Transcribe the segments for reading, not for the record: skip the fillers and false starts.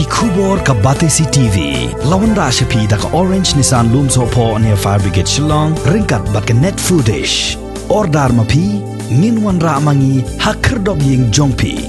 Kubor ka Batesi TV. Lawan Rashapi da ka Orange Nissan Loom Sopo near Fire Brigade Shillong. Ringkat bat ka net footage. Ordar mapi. Minwan ra mangi hakerdog ying jongpi.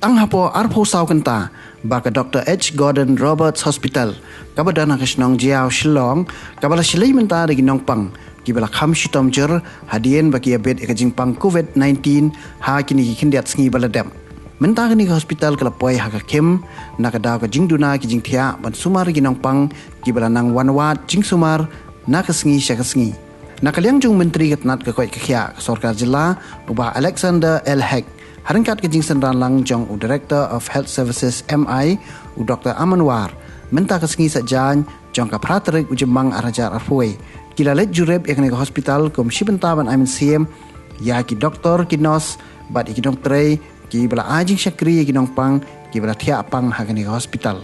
Ang hapo arpo saw kanta baka Dr. H. Gordon Roberts Hospital kabadana kasnong Jiao Shillong kabala silay menta de ginong pang kibala kham shitom jer hadien baki abet ekajing pang COVID-19 ha kini kindiat sngi baladam menta kini hospital kala poi ha ka kem nakadaw ka jingduna ki jingthia ban sumar ginong pang kibala nang wanwat jing sumar nakasngi syakasngi nakaliang jung menteri katnat ka koi kakhya sarkar jilla ubah Alexander L. Heck Harangkat kejing senran lang jong Director of Health Services MI u Dr. Amanwar menta kesengi sajan jong ka praterik u jembang arajar arfuai kila let jureb yakni ke hospital kom shibenta ban amin siem ya ki doktor ki nos bat ki doktere ki bala ajing syakri ki pang ki bala thia pang hakani ke hospital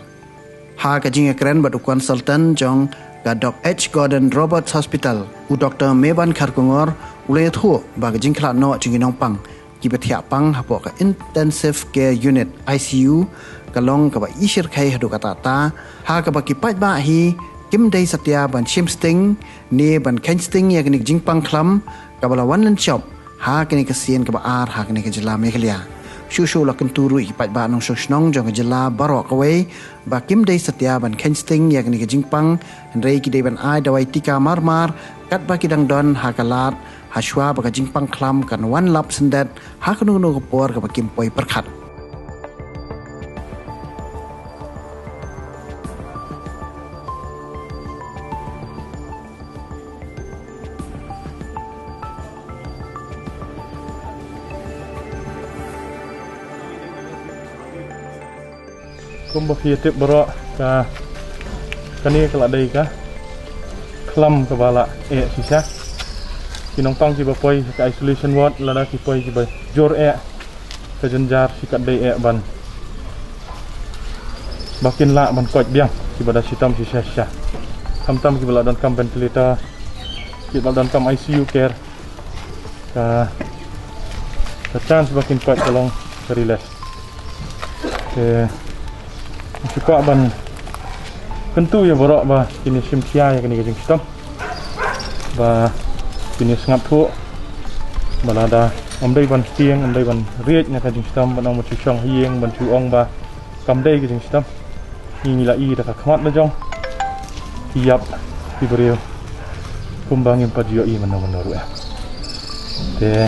ha kejing ekren bat u konsultan jong ka Dr. H. Gordon Roberts Hospital u Dr. Meban Kharkongor ulay thu ba kejing khla no jing pang kibatia pang hapo ka intensive care unit ICU kalong ka ba isir khai hadu kata ta ha ka ba kipat ba hi kim dei satya ban shimsting ne ban kensting ya kini jingpang klam ka bala one land shop ha kini kasien ka ba ar ha kini ka jila meglia shushu la kenturu ipat ba nong shoshnong jong jila barok away ba kim dei satya ban kensting ya kini ka jingpang rei ki dei ban ai dawai tika marmar kat ba kidang don ha kalat Hashwa baka jingpang klam kan one lap sendat hakunu no kapor ka bakim poi perkhat kumba fiatip baro ka kani kala dai ka klam ka bala sisa kinong pang kiba poi ka isolation ward lada ki poi kiba jor ka janjar sikat dai ban bakin la ban koj biang kiba da sitam si sha tam kiba la dan kam ventilator kiba dan kam ICU care ka chance bakin koj kalong relax suka ban kentu ya borok ba kini simsia ya kini gajing sitam ba kini sengap tu balada amdai ban tiang amdai ban riet nya kajing sitam banang macu chong hieng ban chuong ba kamdai kajing sitam ni la i da khmat la jong tiap diberiu kumbangin pajio i mana-mana te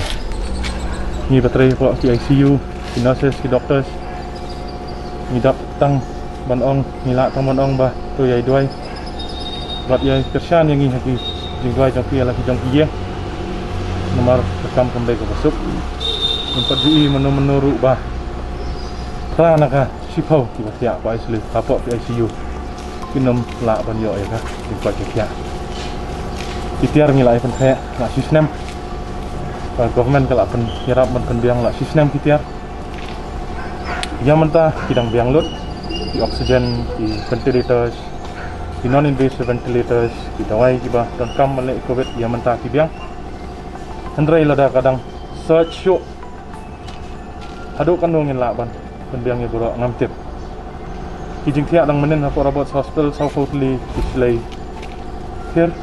ni baterai ko ki ICU ki nurses ki doctors ni tang ban ong ni la tang ban ong ba tu yai duai bat yai kersan yang ni haki jingwai jong pia lagi jong kiye nomor rekam kembali ke masuk empat ji menuru bah kerana ka sipau tiba tiap pa isli kapok di ICU kinom la ban yo ya ka jingwai kia kitiar ngilai pen kaya la sistem pa government kala pen kirap ban biang la sistem kitiar yang mentah kidang biang lut di oksigen di ventilators di non-invasive ventilators, di dawai kiba dan kam malek COVID yang mentah kibiang. Hendrai lada kadang search show. Haduk kan dongin laban, penbiang yang buruk ngamtip. Kijing tiak dang menen hapo Roberts Hospital South Coastly dislay. Here,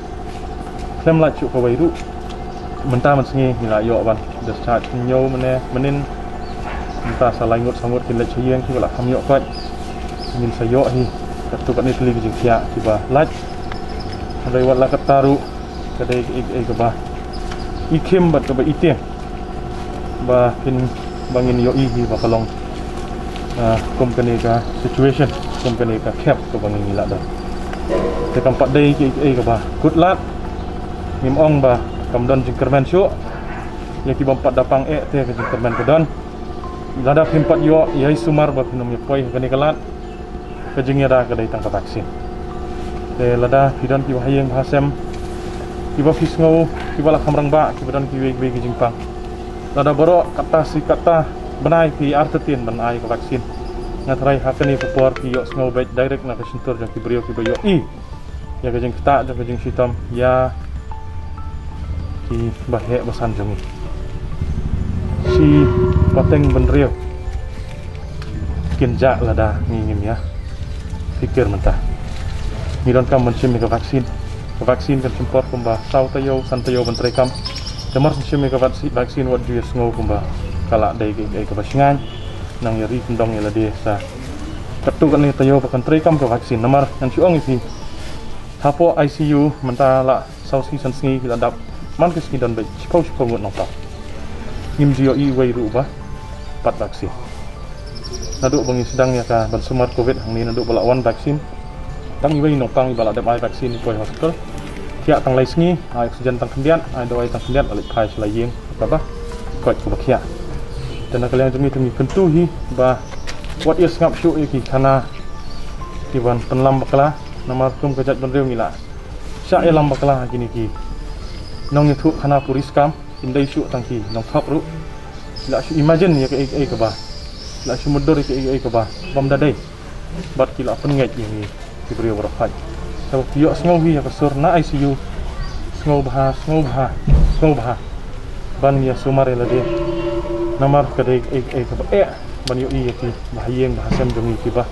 klem la cuk kawai du. Mentah mensengi nila yok ban. Discharge nyau menin. Mentah salah ingut sangut kilat ciyeng kiba la kam yok kwat. Ingin sayok hi. Ketupat ni pilih kijing tiak tiba lat ada wat la kataru kadai ke ba ikim bat ke ba itim ba kin bangin yo i ba kalong company ka situation company ka cap ke bangin ila dah te kampat dai ke ba good lat mim ong ba kamdon jingkermen syu ya ki bompat dapang te ke jingkermen kedon lada pimpat yo yai sumar ba pinom yo poi kani kalat kejengnya dah kedai tangkap vaksin. Lada hidan kiba hayeng bahasem kiba fisngau kiba la kamrang ba kiba dan kiwe kejingpang. Lada borok kata si kata benai pi artetin ban ai ke vaksin. Ngatrai hakani popor ki yo ngau baik direct na kesentur jang kibrio kiba yo i. Ya kejing kata jang kejing sitam ya ki bahek basan jangi. Si pateng benrio kinja lada ngingim ya pikir mentah ni don kam mencim ke vaksin kan simpor kumba sau tayo san tayo bentre kam demar mencim ke vaksin wat juis ngau kumba kala dai ke basingan nang yari kendong ya lade sa ketu kan ni tayo pakan tre kam ke vaksin namar nan siong isi hapo ICU mentah la sau si san singi kita dap man ke ski don be chikau ngot nong ta ngim jio i wei ru ba pat vaksin naduk bangi sedang ya ka ban sumar covid hang ni naduk balawan vaksin tang iwei nong tang ibala dep ai vaksin ni poi hospital kia tang lai sngi ai oksigen tang kendian ai doi tang kendian alik phai selai yeng apa koi ku bakia dan kalian jemi temi kentu hi ba what is ngap shu iki kana tiban penlam bakla namar kum kejat ban reu ngila sya elam bakla gini ki nong itu kana puriskam indai shu tang ki nong thak ru la shu imagine ya ke ba la shu mudor ke ba bam dadai bat kila penget ini diberi berapa sebab tiok ngau hi ya kasur na ICU ngau bah ban ya sumar la de namar kadai ke ba ban yo i ki bahayeng bahasam jongi ki ba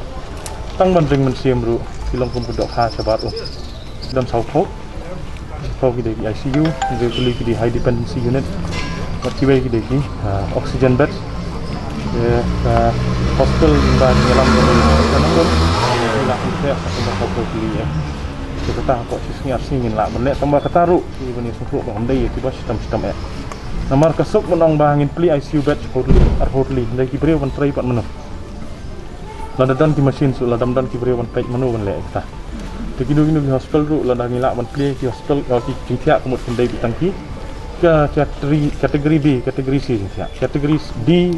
tang ban ring men siam ru kilong kum pedok ha sabat dan sau thok ki de ICU de beli ki di high dependency unit bat ki ki de ki oxygen bed hospital ban nyelam nang lah kita akan berfokus dia. Kita tahu kok sisnya singin lah. Benek tambah ketaru. Ini benih suku bang daya tiba sistem. Namar kesuk menang bangin pli ICU bed hotly. Dari kibri wan try pat menu. Ladadan ki mesin su ladam dan kibri wan page menu wan lek kita. Begitu di hospital ru ladan ngilak wan pli ki hospital ki jingtiak kemut kendai bitangki ke kategori B, kategori C jingtiak. Kategori D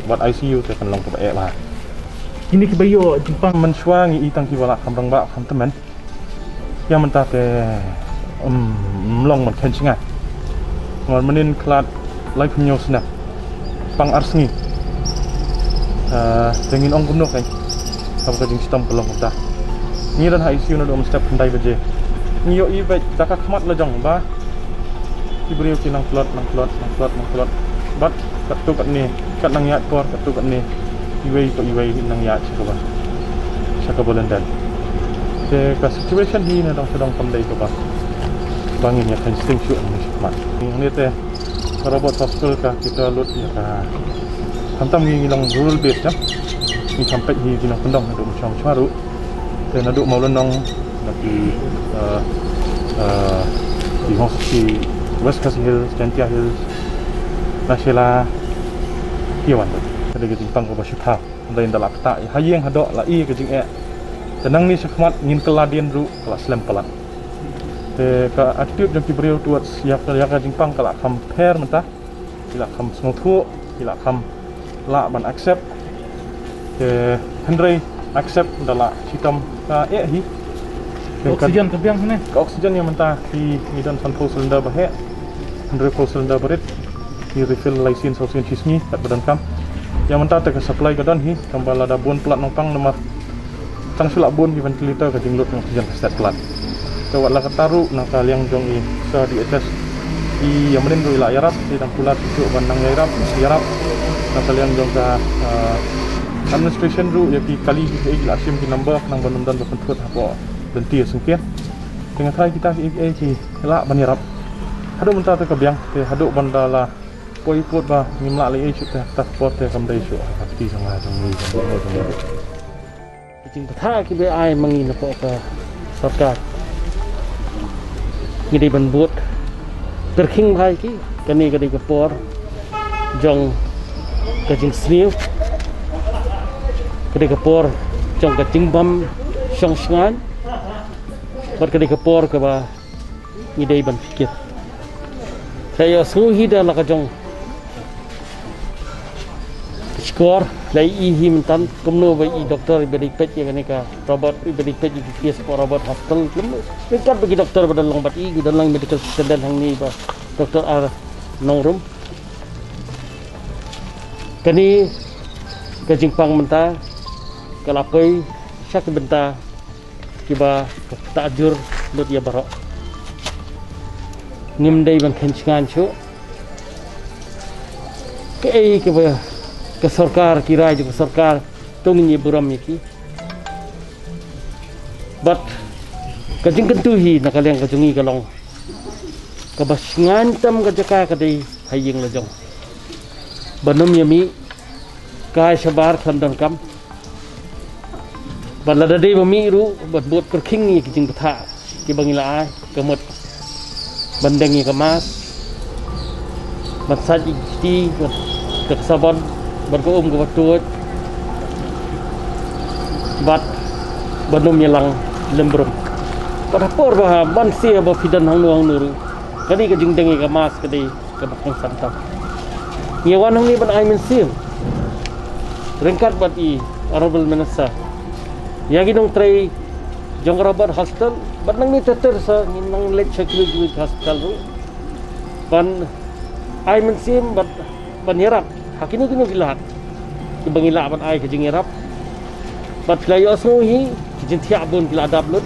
buat ICU saya akan long ke lah. Ini kebayo Jepang mensuangi itang kiwala kamrang ba kam teman yang mentah ke mlong men kencingan ngon menin klat lai punyo snap pang arsngi dengin ong gumno kai apa kajing sistem pelong ta ni dan ICU na do step kendai beje ni yo i bet takak khmat la jong ba ibrio kinang plot bat katu kat ni kat nang yat por katu kat ni iwei nang ya cakap belendan. Ke situation ni na sedang pandai ke ba. Bangin ya kan sting shoot ni mat. Ni teh robot hospital ka kita lut ya ka. Hantam ni ngilang rural base ya. Ni sampai ni dinang pendong nadu macam baru. Te nadu mau lenong di hospital West Coast Hills, Gentia Hills, Nashela, Kiwan. Ada gejing pang ko basyuta lain dalak ta hayeng hadok lai gejing tenang ni sakmat ngin keladian ru kala slam pelan te ka attitude jang kibreu towards ya gejing pang kala compare mentah ila kam sngothu ila kam la ban accept te hendrei accept dala sitam ka hi oksigen kebiang ne oksigen yang mentah di dan sanpo cylinder bahe hendrei po cylinder berit di refill license oksigen chismi kat badan kam yang mentah ke supply gadan hi kambal ada bon plat nongpang nomor tang sulak bon di ventilator ke jinglut oksigen set plat ke wala kataru nak yang jong i sa di atas i yang menin ila yarap di tang pulat itu bandang yarap nak yang jong ka administration ru ya ki kali ki ila sim ki number nang bandam dan berkentut apa denti sengkian dengan thai kita ki la ban yarap hadu mentah ke biang te hadu bandala poi pot ba ngimla le isu ta tak pot te kam dai su pasti sama jong ni jing patha ki be ai mangin po ka sarkar ngidi ban buat terking bhai ki kani kadi ke por jong ka jing sniu kadi ke por jong ka jing bam song sngan bat kadi ke por ka ba ngidai ban fikir saya suhi dah nak jong skor lai ihi mentan kumno bai doktor beri pet ya ka robot beri pet di PS robot hospital dekat bagi doktor pada long bat i dan lang medical student hang ni ba doktor ar nongrum kani kajing pang menta kalapai syak benta kiba takjur lut ya barok ngimdai ban kencingan chu ke sarkar kira juga sarkar tongin ye buram yaki but kajing kentuhi nakaliang kajungi kalong kabas ngantam kajaka kadai haying lajong banam yami kai sabar khandan kam balada dei mami ru bot kerking ni kajing betha ki bangila ai kemut bandengi kemas massaj ti ket sabon berko ke batut bat banum yelang lembrum pada por bah ban sia bah fidan hang nuang nuru kani ke jing dengi ke mas kadi ke bakang santam nyawan hang ni ban ai men sim rengkat bat i honorable minister ya ginong tray jong rabat hospital ban nang ni teter sa nang let security hospital ru ban ai men sim bat ban yarap hakini kini gilat ke bangila ban ai ke jing yarap bat layo asmuhi jin tiak bun kila adab lut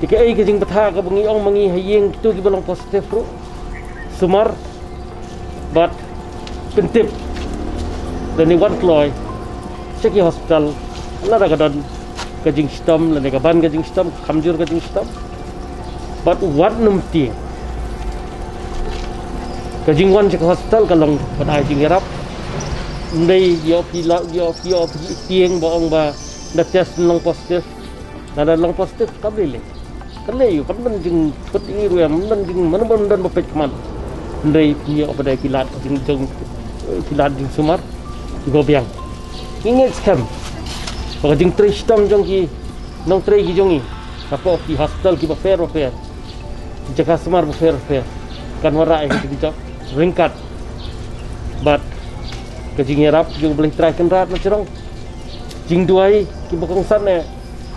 jika ai kejing betha ka bengi ong mangi hayeng kitu ki balong positif ru sumar bat pentip dan ni wan kloy seki hospital la da gadon kejing stom la ne ban kejing stom khamjur kejing stom bat wat num ti kejing wan seki hospital kalong bat ai jing yarap ndai yo pi tieng boong ba da test long positif da long positif kabile kale yu kan man jing peti ru yang man jing man dan bapet man ndai pi yo pada kilat jing kilat jing sumar go biang inget scam pa jing tristam jong ki nong tre ki jongi apa ki hospital ki ba fair jaga sumar ba fair kan wara ai ki jok ringkat but kajing yarap jung boleh try kan rat na cerong jing duai ki bakang sana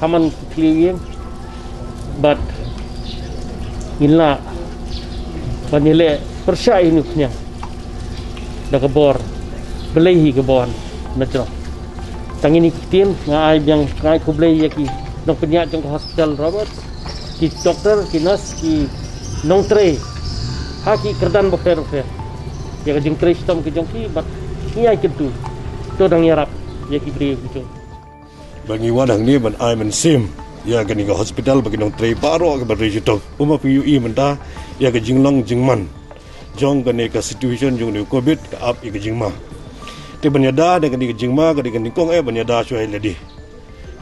haman kliwing but illa banile persya ini punya da kebor belehi kebon na cerong tangini kitin ngai yang ngai ku belei ki nong penyak jong hospital robot ki doktor ki nurse ki nong tre haki kerdan ba fair ya kajing tre stom ki jong ki but iya kitu to dang yarap ya ki bri kitu bangi wadang ni ban ai men sim ya gani ga hospital bagi nong trei baro ke bari jito uma pu ui menta ya ga jinglong jingman jong gani ka situation jong ni covid ka up i ga jingma te banyada de gani ga jingma ga de gani kong banyada shoi ledi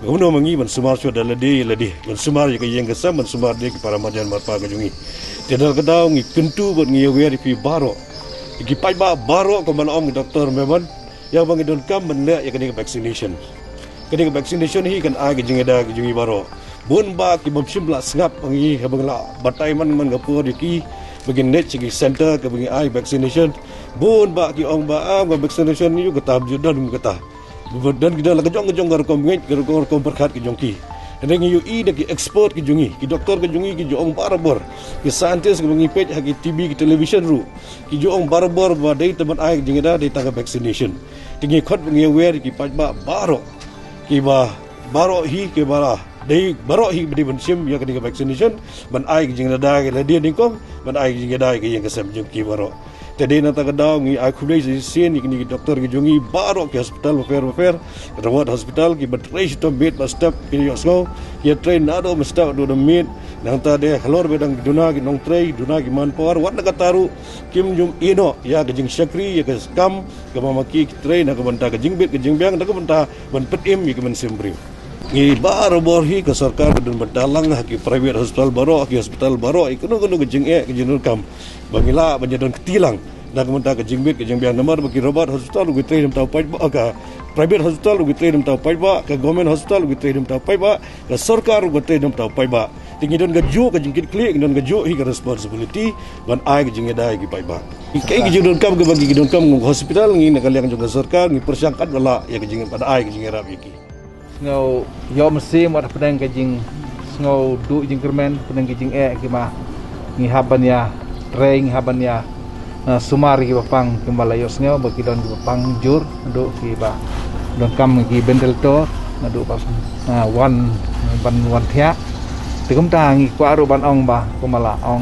uno mangi ban sumar shoi ledi ban sumar ya ga yeng ga sam ban sumar de ki para majan marpa ga jungi te dal ga daw ngi kentu bot ngi wer pi baro iki pai ba baro ko man om doktor memang yang bang don kam men le ya kini vaccination hi kan age jingeda jungi baro bun ba ki bom simla ngap pangi habang la batai man gapur ki begin net chigi center ke bagi ai vaccination bun ba ki ong ba am vaccination ni kata judan kata dan kita la jong gar kom perkhat ki jongki dan yu i de ki expert ki jungi ki doktor ki jungi ki jong barabor ki scientist ki bangi page ki tv ki television ru ki jong barabor ba dei teman ai jingeda dei tanga vaccination tingi khot bangi aware ki pajba baro ki ba baro hi ke bara dei baro hi bedi bensim ya ki vaccination ban ai jingeda da ki ladi ni kom ban ai jingeda ki yang kesem jung ki baro tadi nata kadau ngi aku beli sen ni doktor ki jungi baro ki hospital fair rawat hospital ki batrai to bed step ki yosgo ya train nado mesta do mit nang ta de halor bedang duna ki nong trai duna ki manpower wat nakataru kim jum ino ya ke jing sakri ya ke skam ke mamaki ki train na ke banta ke jing bed ke jing biang na ke banta ban petim ki men sembri ngi baro borhi ke sarkar dan badalang ki private hospital baro ki hospital baro ikono ke jing ke jinur kam bangila banjadon ketilang nak mentah ke jingbit ke jingbiang nomor bagi robot hospital ugi train tau pai ba ka private hospital ugi train tau pai ba ke government hospital ugi train tau pai ba ke sarkar ugi train tau pai ba tinggi don gaju ke jingkit klik don gaju hi ke responsibility ban ai ke jingeda gi pai ba kai ke jingdon kam ke bagi don kam hospital ngi nak liang juga sarkar ngi persangkat bala ya ke jing pada ai ke jingera iki ngau yo mesti mat pedang ke jing ngau du jingkermen pedang ke jing ki ma ngi haban ya train haban ya sumar ki bapang kimbalayos ngau bagi don ki bapang jur do ki ba don kam ki bendel to do ba wan thia tikum ta ngi kwa ro ban ong ba kumala ong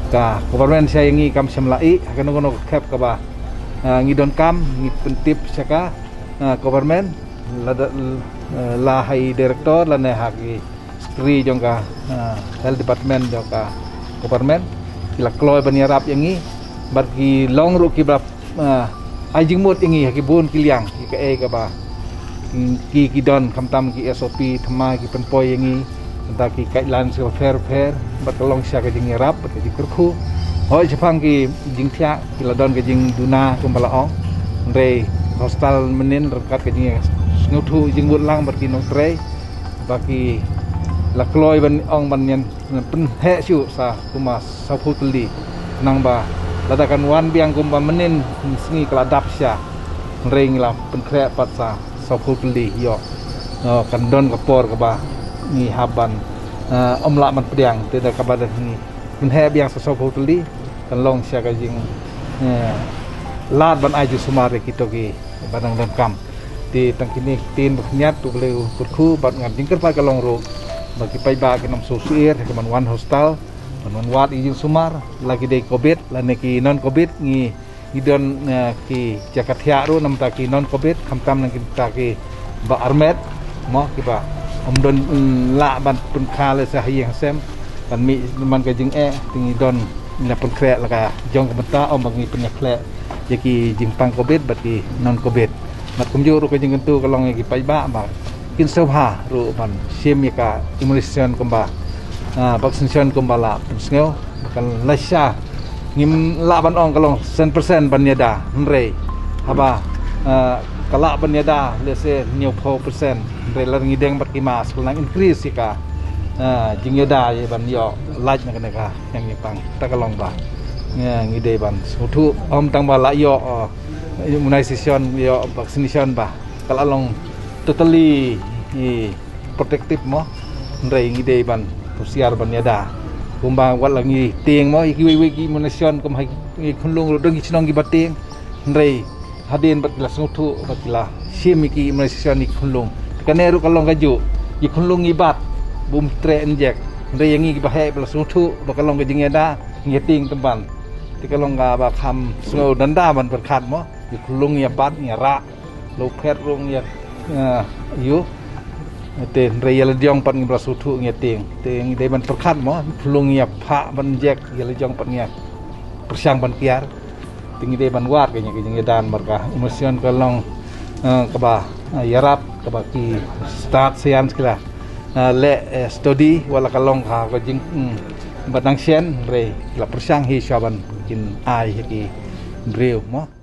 ka government saya ngi kam semlai kono kep ka ba ngi don kam ngi pentip saka government la hai director la ne haki sekretari jongka health department jongka government kila kloy ban yarap yang ni bagi long ru ki bab ajing mut yang ni haki bun kiliang ki ka ba ki don kamtam ki SOP thama ki penpoi yang ni tentang ki guideline se fair bat long sya ka jing yarap bat ki kurku hoi jepang ki jing thia ki la don ka jing duna kumbala ong re hostal menin rekat ka jing ngutu jing mut lang bat ki nong tre bagi la kloy ban ong ban yan pen he siu sa kuma sa putli nang ba ladakan wan biang kum ba menin singi keladap sya ring la pen kre pat sa putli yo kan don kapor ka ba ni haban la man pediang te da ka ba ni pen he biang sa putli kan long sya ka jing lad ban aju sumare kito ki banang dan kam di tangkini tin berniat tu boleh kurku bat ngat jingker pa ka long ro bagi paiba ke nam sosier ke man hostal man wat izin sumar lagi dei covid la neki non covid ngi idon ki jakathia ru nam ta ki non covid khamtam nang kita ki ba armet mo ki ba omdon la ban pun khale sa hiang sem kan mi man ka jing tingi don la pun kre la ka jong ka benta om bangi penyak kle jeki jing pang covid bagi non covid mat kumju ru ka jing tu kalong ki paiba ba kin sobha ru ban sim ka immunization kumba vaccination kumbala sngeu kan lasha ngim la ban ong kalong 100% ban yada nre haba kala ban yada lese 90% nre la ngideng bat ki mas kulang increase ka jing yada ye ban yo laj na ka yang pang ta kalong ba ngide ban sutu om tang bala yo immunization yo vaccination ba kala long totally protective mo nrei ngi dei ban pusiar ban yada kumba wat langi tieng mo iki wi immunization kum hai khunlung ro dong chnong gi bating nrei hadin bat la sutu bat la sim iki immunization ni khunlung kaneru kalong gaju gi khunlung gi bat bum tre injek nrei ngi gi bahai bla sutu bakalong ga jing yada ngi ting temban tikalong ga ba kham sngo danda ban berkhat mo gi khunlung ya bat ya ra lo phet rong ya yu te reyal diong pan ngibra sutu ngeting te ngi ban perkhat mo phulung ya pha ban jek yel diong pan ngia persiang ban kiar tingi de ban wat ke ngi dan marka emosion kalong ka ba yarap ka ba ki start sian skila le study wala kalong ka ko jing batang sien re la persiang hi shaban kin ai ki breu mo